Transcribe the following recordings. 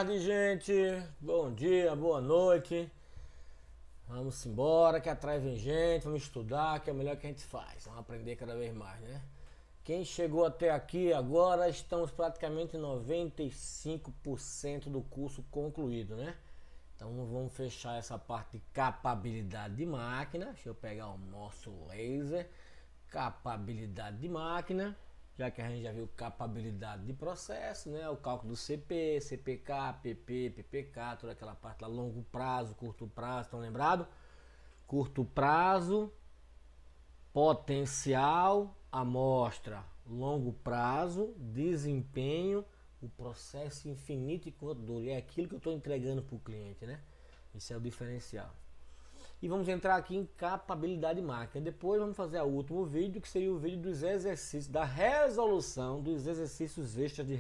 tarde, gente. Bom dia, boa noite. Vamos embora, que atrás vem gente. Vamos estudar, que é o melhor que a gente faz. Vamos aprender cada vez mais, né? Quem chegou até aqui agora, estamos praticamente 95% do curso concluído, né? Então vamos fechar essa parte de capabilidade de máquina. Deixa eu pegar o nosso laser. Capabilidade de máquina. Já que a gente já viu capabilidade de processo, né? O cálculo do CP, CPK, PP, PPK, toda aquela parte lá, longo prazo, curto prazo, estão lembrados? Curto prazo, potencial, amostra, longo prazo, desempenho, o processo infinito e contador. É aquilo que eu estou entregando para o cliente, né? Esse é o diferencial. E vamos entrar aqui em capabilidade de máquina. Depois vamos fazer o último vídeo, que seria o vídeo dos exercícios, da resolução dos exercícios extras de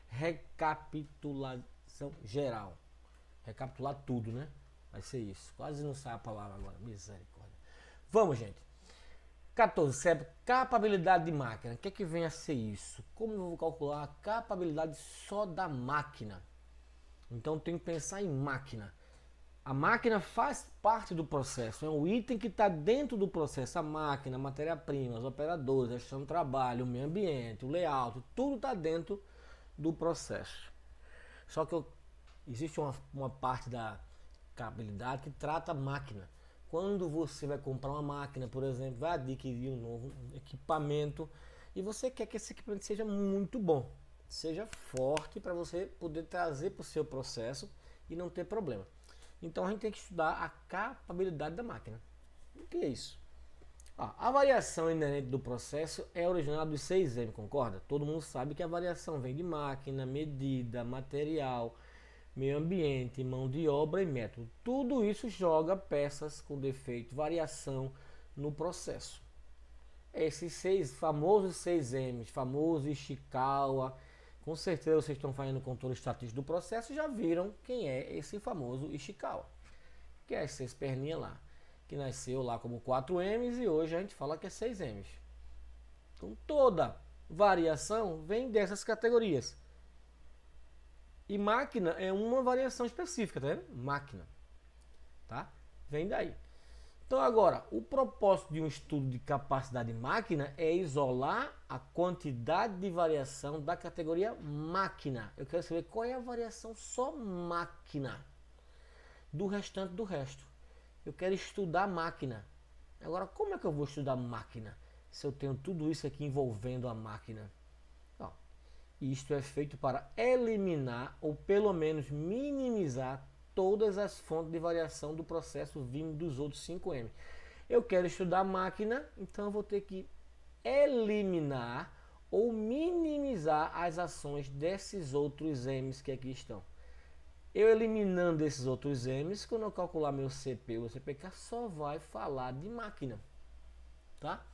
recapitulação geral. Recapitular tudo, né? Vai ser isso. Quase não sai a palavra agora. Misericórdia. Vamos, gente. 14. Capabilidade de máquina. O que é que vem a ser isso? Como eu vou calcular a capabilidade só da máquina? Então tem que pensar em máquina. A máquina faz parte do processo, é um item que está dentro do processo. A máquina, a matéria-prima, os operadores, a gestão do trabalho, o meio ambiente, o layout, tudo está dentro do processo. Só que existe uma parte da capabilidade que trata a máquina. Quando você vai comprar uma máquina, por exemplo, vai adquirir um novo equipamento e você quer que esse equipamento seja muito bom, seja forte para você poder trazer para o seu processo e não ter problema. Então a gente tem que estudar a capabilidade da máquina. O que é isso? A variação inerente do processo é originada dos 6M, concorda? Todo mundo sabe que a variação vem de máquina, medida, material, meio ambiente, mão de obra e método. Tudo isso joga peças com defeito, variação no processo. Esses famosos 6M's, famoso Ishikawa, com certeza vocês estão fazendo o controle estatístico do processo e já viram quem é esse famoso Ishikawa, que é essas perninhas lá, que nasceu lá como 4M's e hoje a gente fala que é 6M's. Então toda variação vem dessas categorias. E máquina é uma variação específica, tá vendo? Máquina, tá? Vem daí. Então agora, o propósito de um estudo de capacidade de máquina é isolar a quantidade de variação da categoria máquina. Eu quero saber qual é a variação só máquina do restante do resto. Eu quero estudar máquina. Agora, como é que eu vou estudar máquina se eu tenho tudo isso aqui envolvendo a máquina? Ó, isto é feito para eliminar ou pelo menos minimizar todas as fontes de variação do processo vindo dos outros 5M. Eu quero estudar máquina, então eu vou ter que eliminar ou minimizar as ações desses outros M's que aqui estão. Eu eliminando esses outros M's, quando eu calcular meu CP ou CPK, só vai falar de máquina. Tá?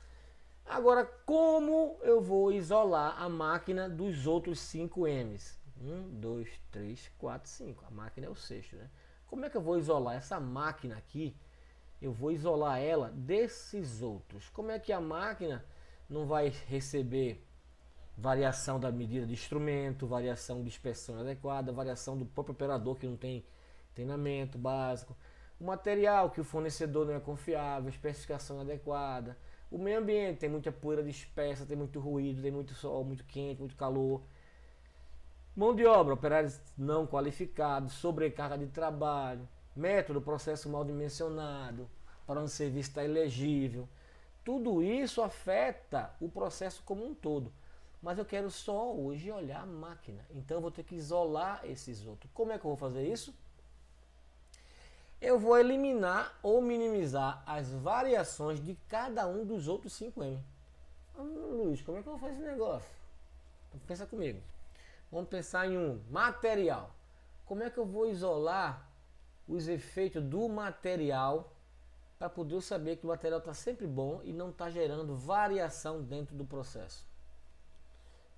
Agora, como eu vou isolar a máquina dos outros 5 M's? 1, 2, 3, 4, 5. A máquina é o sexto, né? Como é que eu vou isolar essa máquina aqui? Eu vou isolar ela desses outros. Como é que a máquina não vai receber variação da medida de instrumento, variação de inspeção adequada, variação do próprio operador que não tem treinamento básico, o material que o fornecedor não é confiável, especificação adequada, o meio ambiente tem muita poeira dispersa, tem muito ruído, tem muito sol, muito quente, muito calor, mão de obra, operários não qualificados, sobrecarga de trabalho, método, processo mal dimensionado, para onde o serviço está ilegível. Tudo isso afeta o processo como um todo. Mas eu quero só hoje olhar a máquina. Então eu vou ter que isolar esses outros. Como é que eu vou fazer isso? Eu vou eliminar ou minimizar as variações de cada um dos outros 5M. Luiz, como é que eu vou fazer esse negócio? Pensa comigo. Vamos pensar em um material. Como é que eu vou isolar os efeitos do material para poder saber que o material está sempre bom e não está gerando variação dentro do processo?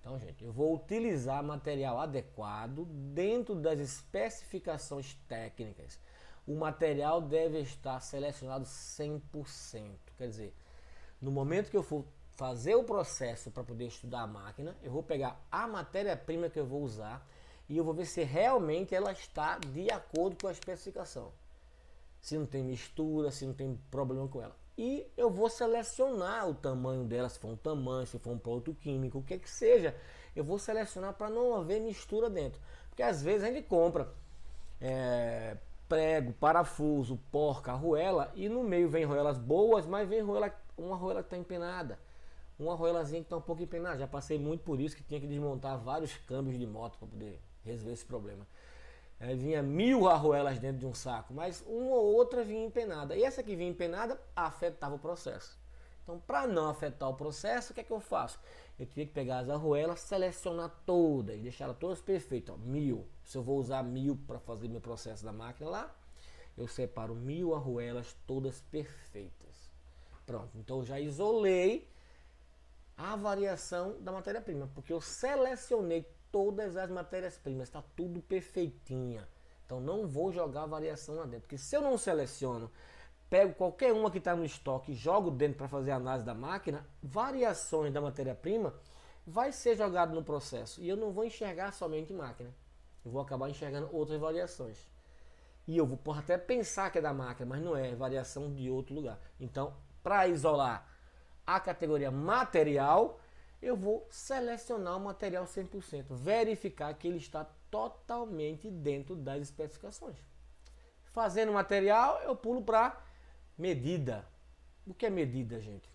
Então, gente, eu vou utilizar material adequado dentro das especificações técnicas. O material deve estar selecionado 100%. Quer dizer, no momento que eu for fazer o processo para poder estudar a máquina, eu vou pegar a matéria-prima que eu vou usar e eu vou ver se realmente ela está de acordo com a especificação. Se não tem mistura, se não tem problema com ela. E eu vou selecionar o tamanho dela, se for um tamanho, se for um produto químico, o que que seja. Eu vou selecionar para não haver mistura dentro. Porque às vezes a gente compra prego, parafuso, porca, arruela, e no meio vem arruelas boas, mas vem uma arruela que está empenada. Uma arruelazinha que está um pouco empenada. Já passei muito por isso, que tinha que desmontar vários câmbios de moto para poder resolver esse problema. Vinha 1000 arruelas dentro de um saco, mas uma ou outra vinha empenada. E essa que vinha empenada afetava o processo. Então, para não afetar o processo, o que é que eu faço? Eu tinha que pegar as arruelas, selecionar todas, deixar elas todas perfeitas. 1000. Se eu vou usar 1000 para fazer meu processo da máquina lá, eu separo 1000 arruelas todas perfeitas. Pronto, então eu já isolei a variação da matéria-prima, porque eu selecionei todas as matérias-primas, está tudo perfeitinha. Então não vou jogar variação lá dentro, porque se eu não seleciono, pego qualquer uma que está no estoque e jogo dentro para fazer a análise da máquina, variações da matéria-prima vai ser jogado no processo e eu não vou enxergar somente máquina, eu vou acabar enxergando outras variações. E eu posso até pensar que é da máquina, mas não é, é variação de outro lugar. Então, para isolar a categoria material, eu vou selecionar o material 100%, verificar que ele está totalmente dentro das especificações. Fazendo material, eu pulo para medida. O que é medida, gente?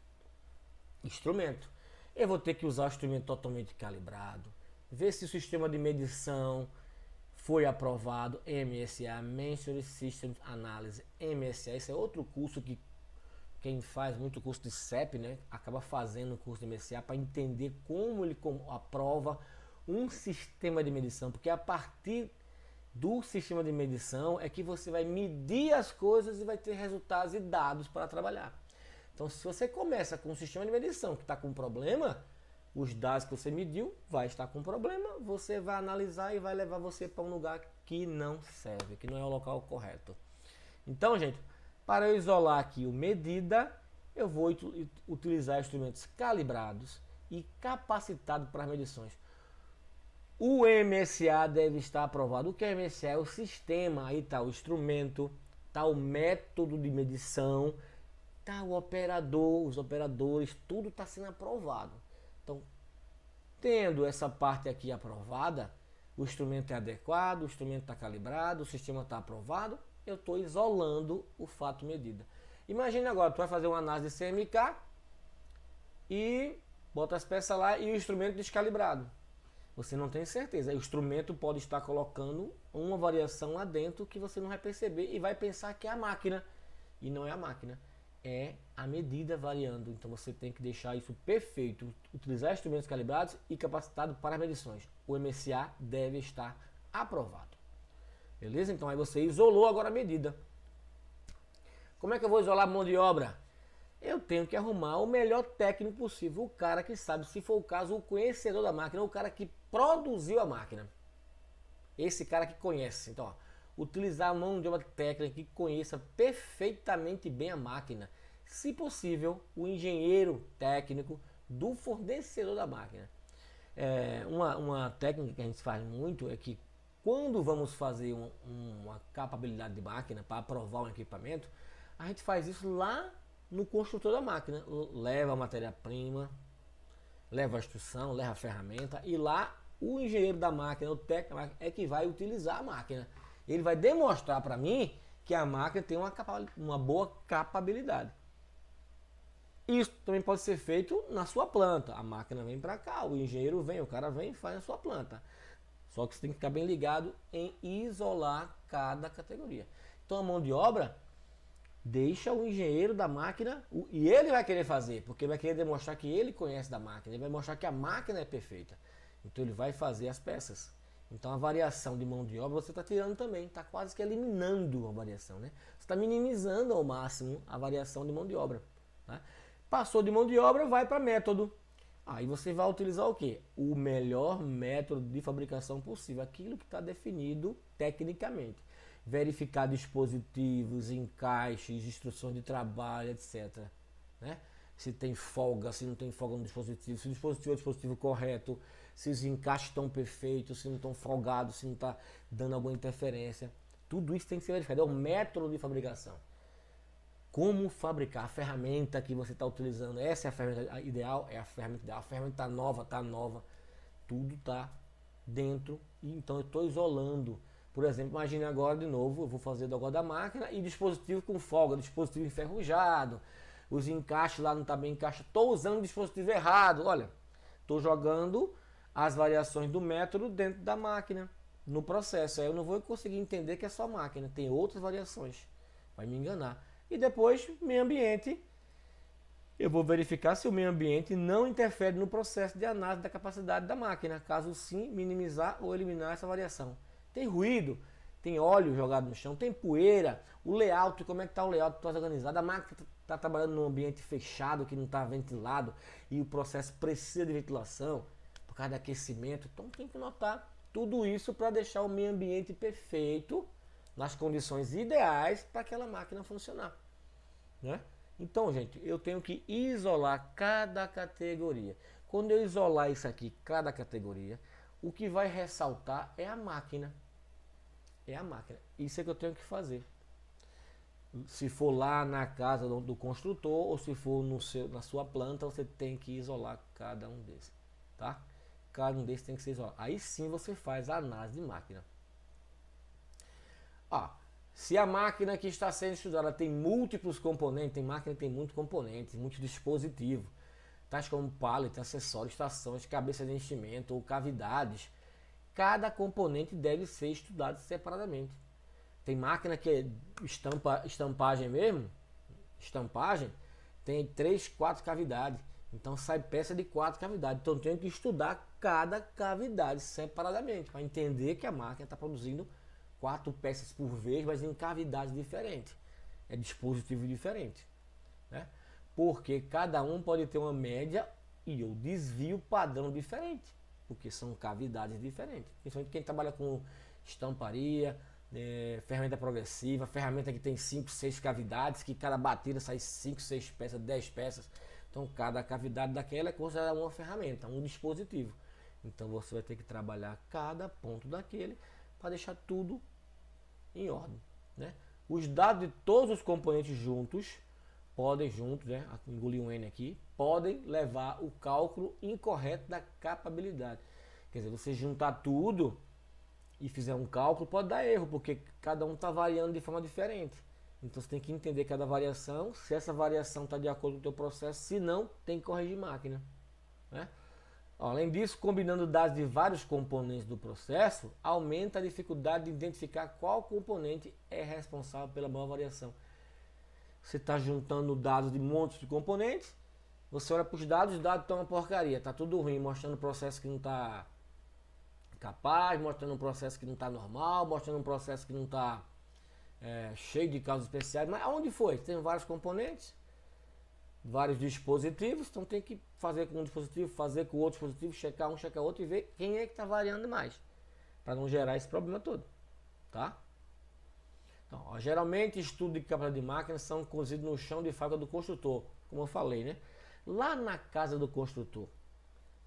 Instrumento. Eu vou ter que usar o instrumento totalmente calibrado, ver se o sistema de medição foi aprovado, MSA, Measuring Systems Analysis, MSA. Esse é outro curso que quem faz muito curso de CEP, né, acaba fazendo o curso de MSA para entender como ele aprova um sistema de medição, porque a partir do sistema de medição é que você vai medir as coisas e vai ter resultados e dados para trabalhar. Então, se você começa com um sistema de medição que está com problema, os dados que você mediu vai estar com problema, você vai analisar e vai levar você para um lugar que não serve, que não é o local correto. Então, gente, para eu isolar aqui o medida, eu vou utilizar instrumentos calibrados e capacitados para as medições. O MSA deve estar aprovado. O que é MSA? É o sistema, aí está o instrumento, está o método de medição, está o operador, os operadores, tudo está sendo aprovado. Então, tendo essa parte aqui aprovada, o instrumento é adequado, o instrumento está calibrado, o sistema está aprovado, eu estou isolando o fato medida. Imagina agora, tu vai fazer uma análise de CMK e bota as peças lá e o instrumento descalibrado. Você não tem certeza. O instrumento pode estar colocando uma variação lá dentro que você não vai perceber e vai pensar que é a máquina. E não é a máquina, é a medida variando. Então você tem que deixar isso perfeito, utilizar instrumentos calibrados e capacitados para as medições. O MSA deve estar aprovado. Beleza? Então aí você isolou agora a medida. Como é que eu vou isolar a mão de obra? Eu tenho que arrumar o melhor técnico possível, o cara que sabe, se for o caso, o conhecedor da máquina, o cara que produziu a máquina. Esse cara que conhece. Então, ó, utilizar a mão de obra técnica que conheça perfeitamente bem a máquina. Se possível, o engenheiro técnico do fornecedor da máquina. Uma técnica que a gente faz muito é que quando vamos fazer uma capabilidade de máquina para aprovar um equipamento, a gente faz isso lá no construtor da máquina. Leva a matéria-prima, leva a instrução, leva a ferramenta e lá o engenheiro da máquina, o técnico da máquina, é que vai utilizar a máquina. Ele vai demonstrar para mim que a máquina tem uma boa capabilidade. Isso também pode ser feito na sua planta. A máquina vem para cá, o engenheiro vem, o cara vem e faz na sua planta. Só que você tem que ficar bem ligado em isolar cada categoria. Então a mão de obra deixa o engenheiro da máquina, e ele vai querer fazer, porque ele vai querer demonstrar que ele conhece da máquina, ele vai mostrar que a máquina é perfeita. Então ele vai fazer as peças. Então a variação de mão de obra você está tirando também, está quase que eliminando a variação, né? Você está minimizando ao máximo a variação de mão de obra. Tá? Passou de mão de obra, vai para método. Aí você vai utilizar o quê? O melhor método de fabricação possível, aquilo que está definido tecnicamente. Verificar dispositivos, encaixes, instruções de trabalho, etc. Né? Se tem folga, se não tem folga no dispositivo, se o dispositivo é o dispositivo correto, se os encaixes estão perfeitos, se não estão folgados, se não está dando alguma interferência. Tudo isso tem que ser verificado. É o método de fabricação. Como fabricar a ferramenta que você está utilizando. Essa é a ferramenta ideal, é a ferramenta ideal. A ferramenta está nova, tudo está dentro. Então eu estou isolando. Por exemplo, imagine agora de novo, eu vou fazer do agora da máquina e dispositivo com folga, dispositivo enferrujado, os encaixes lá não está bem encaixado. Estou usando o dispositivo errado. Olha, estou jogando as variações do método dentro da máquina, no processo. Aí eu não vou conseguir entender que é só máquina, tem outras variações. Vai me enganar. E depois, meio ambiente, eu vou verificar se o meio ambiente não interfere no processo de análise da capacidade da máquina. Caso sim, minimizar ou eliminar essa variação. Tem ruído, tem óleo jogado no chão, tem poeira, o layout, como é que está o layout, está organizado. A máquina está trabalhando num ambiente fechado, que não está ventilado, e o processo precisa de ventilação, por causa de aquecimento. Então tem que notar tudo isso para deixar o meio ambiente perfeito, nas condições ideais para aquela máquina funcionar, né? Então, gente, eu tenho que isolar cada categoria. Quando eu isolar isso aqui, cada categoria, o que vai ressaltar é a máquina. É a máquina. Isso é que eu tenho que fazer. Se for lá na casa do construtor ou se for na sua planta, você tem que isolar cada um desses, tá? Cada um desses tem que ser isolado. Aí sim você faz a análise de máquina. Se a máquina que está sendo estudada tem múltiplos componentes, tem máquina que tem muitos componentes, muitos dispositivos, tais como pallet, acessórios, estações, cabeça de enchimento ou cavidades, cada componente deve ser estudado separadamente. Tem máquina que é estampagem mesmo, estampagem, tem 3, 4 cavidades. Então sai peça de 4 cavidades. Então tem que estudar cada cavidade separadamente para entender que a máquina está produzindo 4 peças por vez, mas em cavidades diferentes. É dispositivo diferente, né? Porque cada um pode ter uma média e o desvio padrão diferente, porque são cavidades diferentes. Principalmente quem trabalha com estamparia, ferramenta progressiva, ferramenta que tem 5, 6 cavidades, que cada batida sai 5, 6 peças, 10 peças. Então cada cavidade daquela é considerada uma ferramenta, um dispositivo. Então você vai ter que trabalhar cada ponto daquele para deixar tudo em ordem, né? Os dados de todos os componentes juntos podem, né? Engoli um N aqui, podem levar o cálculo incorreto da capabilidade. Quer dizer, você juntar tudo e fizer um cálculo pode dar erro, porque cada um está variando de forma diferente. Então você tem que entender cada variação, se essa variação está de acordo com o teu processo, se não, tem que corrigir máquina, né? Além disso, combinando dados de vários componentes do processo, aumenta a dificuldade de identificar qual componente é responsável pela maior variação. Você está juntando dados de montes de componentes, você olha para os dados estão uma porcaria, está tudo ruim, mostrando um processo que não está capaz, mostrando um processo que não está normal, mostrando um processo que não está cheio de causas especiais. Mas aonde foi? Tem vários componentes, vários dispositivos, então tem que fazer com um dispositivo, fazer com outro dispositivo, checar um, checar outro e ver quem é que está variando mais, para não gerar esse problema todo, tá? Então, geralmente estudos de capacidade de máquina são cozidos no chão de fábrica do construtor, como eu falei, né? Lá na casa do construtor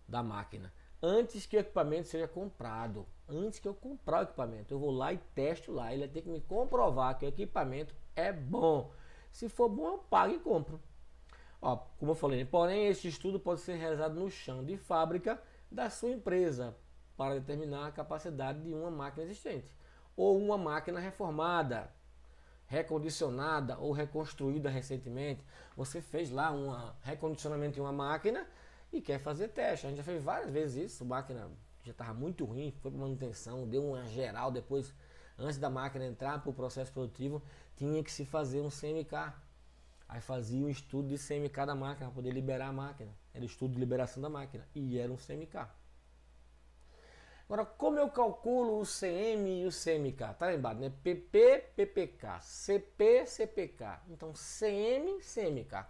da máquina, antes que o equipamento seja comprado, antes que eu comprar o equipamento, eu vou lá e testo lá, ele tem que me comprovar que o equipamento é bom. Se for bom, eu pago e compro. Como eu falei, porém esse estudo pode ser realizado no chão de fábrica da sua empresa para determinar a capacidade de uma máquina existente ou uma máquina reformada, recondicionada ou reconstruída recentemente. Você fez lá um recondicionamento de uma máquina e quer fazer teste. A gente já fez várias vezes isso, a máquina já estava muito ruim, foi para manutenção, deu uma geral, depois, antes da máquina entrar para o processo produtivo, tinha que se fazer um CMK. Aí fazia um estudo de CMK da máquina para poder liberar a máquina. Era o estudo de liberação da máquina e era um CMK. Agora, como eu calculo o CM e o CMK? Tá lembrado, né? PP, PPK, CP, CPK. Então, CM, CMK.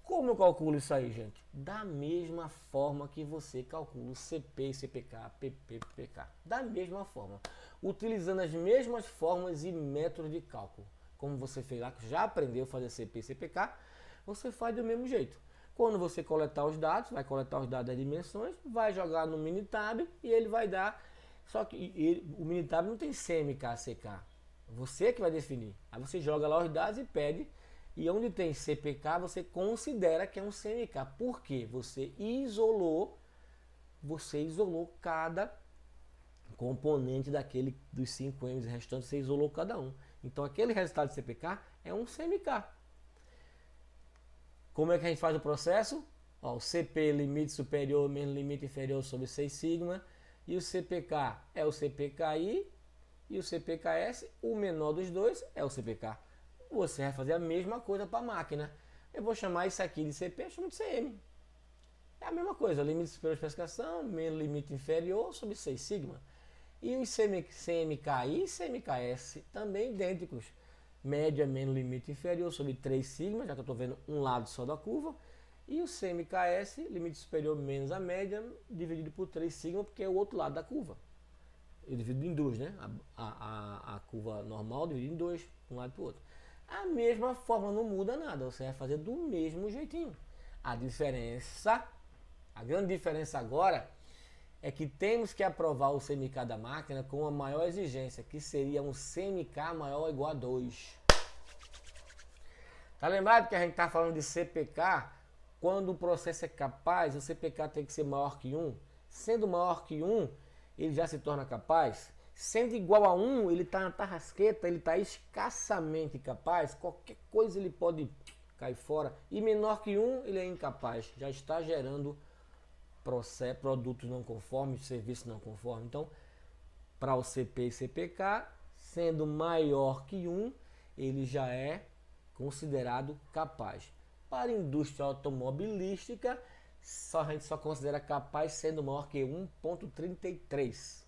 Como eu calculo isso aí, gente? Da mesma forma que você calcula o CP, CPK, PP, PPK. Da mesma forma. Utilizando as mesmas formas e métodos de cálculo. Como você fez lá, que já aprendeu a fazer CP e CPK, você faz do mesmo jeito. Quando você coletar os dados, vai coletar os dados das dimensões, vai jogar no Minitab e ele vai dar. Só que o Minitab não tem CMK, CK. Você que vai definir. Aí você joga lá os dados e pede. E onde tem CPK, você considera que é um CMK. Por quê? Você isolou cada componente dos 5 M's restantes, você isolou cada um. Então aquele resultado de CPK é um CMK. Como é que a gente faz o processo? Ó, o CP, limite superior menos limite inferior sobre 6 sigma. E o CPK é o CPKI. E o CPKS, o menor dos dois, é o CPK. Você vai fazer a mesma coisa para a máquina. Eu vou chamar isso aqui de CP, eu chamo de CM. É a mesma coisa, limite superior de especificação, menos limite inferior sobre 6 sigma. E os CMKI e CMKS também idênticos. Média menos limite inferior sobre 3 sigma, já que eu estou vendo um lado só da curva. E o CMKS, limite superior menos a média, dividido por 3 sigma, porque é o outro lado da curva. Eu divido em dois, né? A curva normal dividido em dois, um lado para o outro. A mesma forma, não muda nada, você vai fazer do mesmo jeitinho. A grande diferença agora é que temos que aprovar o CMK da máquina com a maior exigência, que seria um CMK maior ou igual a 2. Tá lembrado que a gente está falando de CPK? Quando o processo é capaz, o CPK tem que ser maior que 1. Sendo maior que 1, ele já se torna capaz. Sendo igual a 1, ele está na tarrasqueta, ele está escassamente capaz. Qualquer coisa ele pode cair fora. E menor que 1, ele é incapaz. Já está gerando produtos não conformes, serviços não conformes. Então, para o CP e CPK, sendo maior que 1, ele já é considerado capaz. Para a indústria automobilística, a gente só considera capaz sendo maior que 1.33.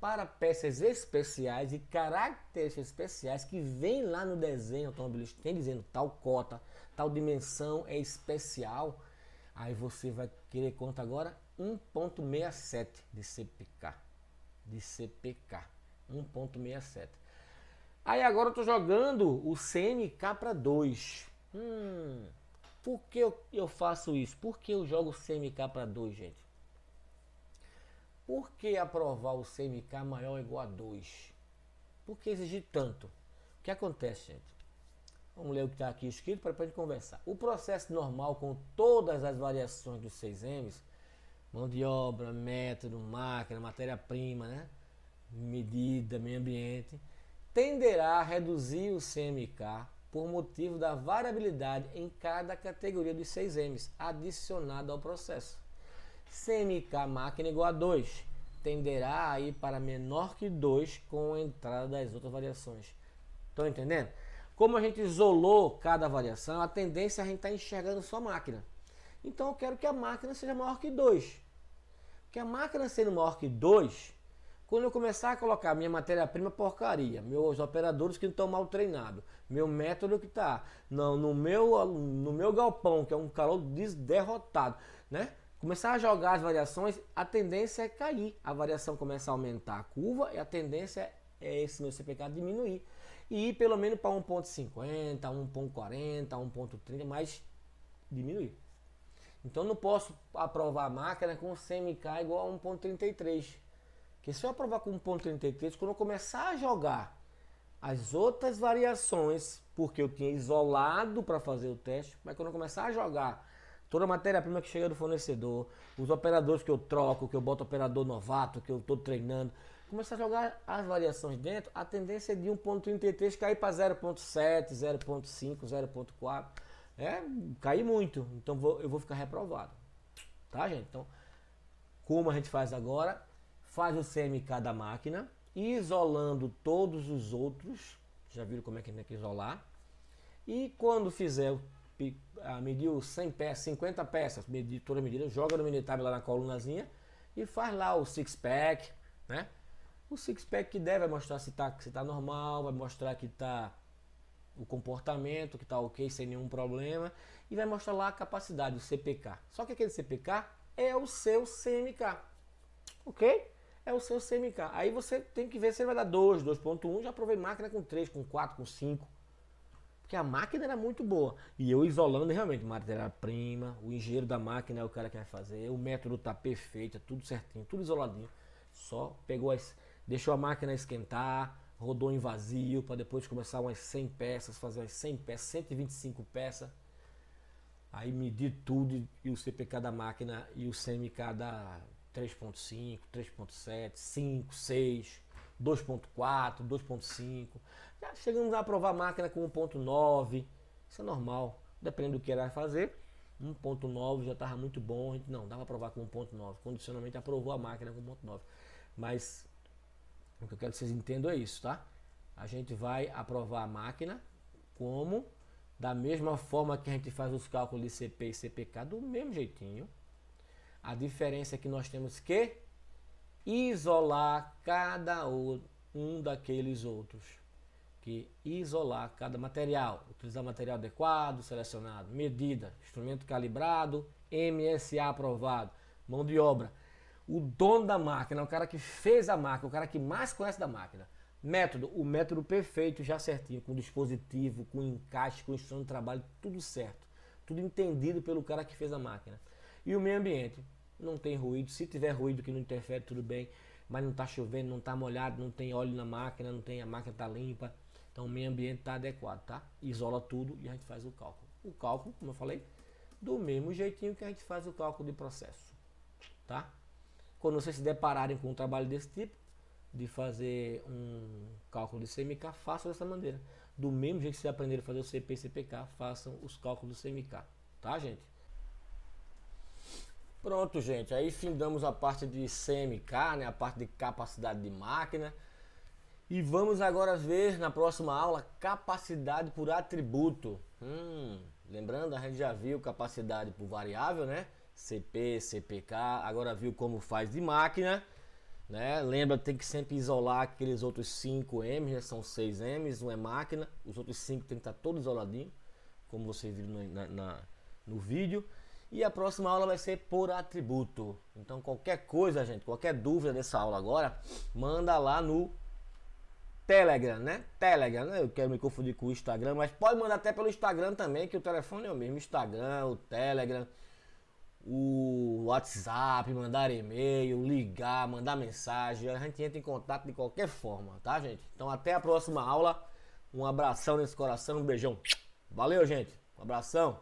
Para peças especiais e características especiais que vem lá no desenho automobilístico, tem dizendo tal cota, tal dimensão é especial, aí você vai querer conta agora 1.67 de CPK. De CPK. 1.67. Aí agora eu estou jogando o CMK para 2. Por que eu faço isso? Por que eu jogo o CMK para 2, gente? Por que aprovar o CMK maior ou igual a 2? Por que exigir tanto? O que acontece, gente? Vamos ler o que está aqui escrito para a gente conversar. O processo normal com todas as variações dos 6Ms, mão de obra, método, máquina, matéria-prima, né? Medida, meio ambiente, tenderá a reduzir o CMK por motivo da variabilidade em cada categoria dos 6Ms adicionado ao processo. CMK máquina igual a 2, tenderá a ir para menor que 2 com a entrada das outras variações. Estão entendendo? Como a gente isolou cada variação, a tendência é a gente estar enxergando só a máquina. Então eu quero que a máquina seja maior que 2. Porque a máquina sendo maior que 2, quando eu começar a colocar minha matéria-prima porcaria, meus operadores que não estão mal treinados, meu método que está no meu galpão, que é um calor derrotado, né? Começar a jogar as variações, a tendência é cair. A variação começa a aumentar a curva e a tendência é esse meu CPK diminuir. E ir pelo menos para 1.50, 1.40, 1.30, mas diminuir. Então não posso aprovar a máquina com CMK igual a 1.33. Porque se eu aprovar com 1.33, quando eu começar a jogar as outras variações, porque eu tinha isolado para fazer o teste, mas quando eu começar a jogar toda a matéria-prima que chega do fornecedor, os operadores que eu troco, que eu boto operador novato, que eu estou treinando, começar a jogar as variações dentro, a tendência é de 1.33 cair para 0.7, 0.5, 0.4. Cair muito. Então eu vou ficar reprovado. Tá, gente? Então, como a gente faz agora? Faz o CMK da máquina, isolando todos os outros. Já viram como é que tem que isolar? E quando fizer mediu 100 peças, 50 peças, medir toda a medida, joga no Minitab lá na colunazinha e faz lá o six-pack, né? O six-pack que der vai mostrar se tá normal, vai mostrar que tá o comportamento, que tá ok, sem nenhum problema, e vai mostrar lá a capacidade, o CPK. Só que aquele CPK é o seu CMK, ok? É o seu CMK. Aí você tem que ver se ele vai dar 2, 2.1, já provei máquina com 3, com 4, com 5. Porque a máquina era muito boa. E eu isolando realmente matéria-prima, o engenheiro da máquina é o cara que vai fazer, o método tá perfeito, é tudo certinho, tudo isoladinho. Só pegou deixou a máquina esquentar, rodou em vazio para depois começar umas 100 peças, fazer umas 100 peças, 125 peças. Aí medir tudo e o CPK da máquina e o CMK da 3.5, 3.7, 5, 6, 2.4, 2.5. Já chegamos a aprovar a máquina com 1.9. Isso é normal, dependendo do que ela vai fazer. 1.9 já estava muito bom, a gente não, dava para aprovar com 1.9. Condicionalmente aprovou a máquina com 1.9. Mas o que eu quero que vocês entendam é isso, tá? A gente vai aprovar a máquina como da mesma forma que a gente faz os cálculos de CP e CPK, do mesmo jeitinho. A diferença é que nós temos que isolar cada um daqueles outros. Que isolar cada material, utilizar material adequado, selecionado, medida, instrumento calibrado, MSA aprovado, mão de obra. O dono da máquina, o cara que fez a máquina, o cara que mais conhece da máquina. Método, o método perfeito, já certinho, com dispositivo, com encaixe, com instrução de trabalho, tudo certo. Tudo entendido pelo cara que fez a máquina. E o meio ambiente, não tem ruído. Se tiver ruído que não interfere, tudo bem. Mas não está chovendo, não está molhado, não tem óleo na máquina, a máquina está limpa. Então o meio ambiente está adequado, tá? Isola tudo e a gente faz o cálculo. O cálculo, como eu falei, do mesmo jeitinho que a gente faz o cálculo de processo, tá? Quando vocês se depararem com um trabalho desse tipo, de fazer um cálculo de CMK, façam dessa maneira. Do mesmo jeito que vocês aprenderam a fazer o CP e CPK, façam os cálculos do CMK, tá, gente? Pronto, gente, aí findamos a parte de CMK, né, a parte de capacidade de máquina. E vamos agora ver na próxima aula capacidade por atributo. Lembrando, a gente já viu capacidade por variável, né? CP, CPK, agora viu como faz de máquina, né? Lembra, tem que sempre isolar aqueles outros 5 M, né? São 6 M's, não é máquina. Os outros 5 tem que estar todos isoladinho, como vocês viram no vídeo. E a próxima aula vai ser por atributo. Então qualquer coisa, gente, qualquer dúvida dessa aula agora, manda lá no Telegram, né? Telegram, né? Eu quero me confundir com o Instagram, mas pode mandar até pelo Instagram também, que o telefone é o mesmo. Instagram, o Telegram, o WhatsApp, mandar e-mail, ligar, mandar mensagem. A gente entra em contato de qualquer forma, tá, gente? Então até a próxima aula. Um abração nesse coração, um beijão. Valeu, gente. Um abração.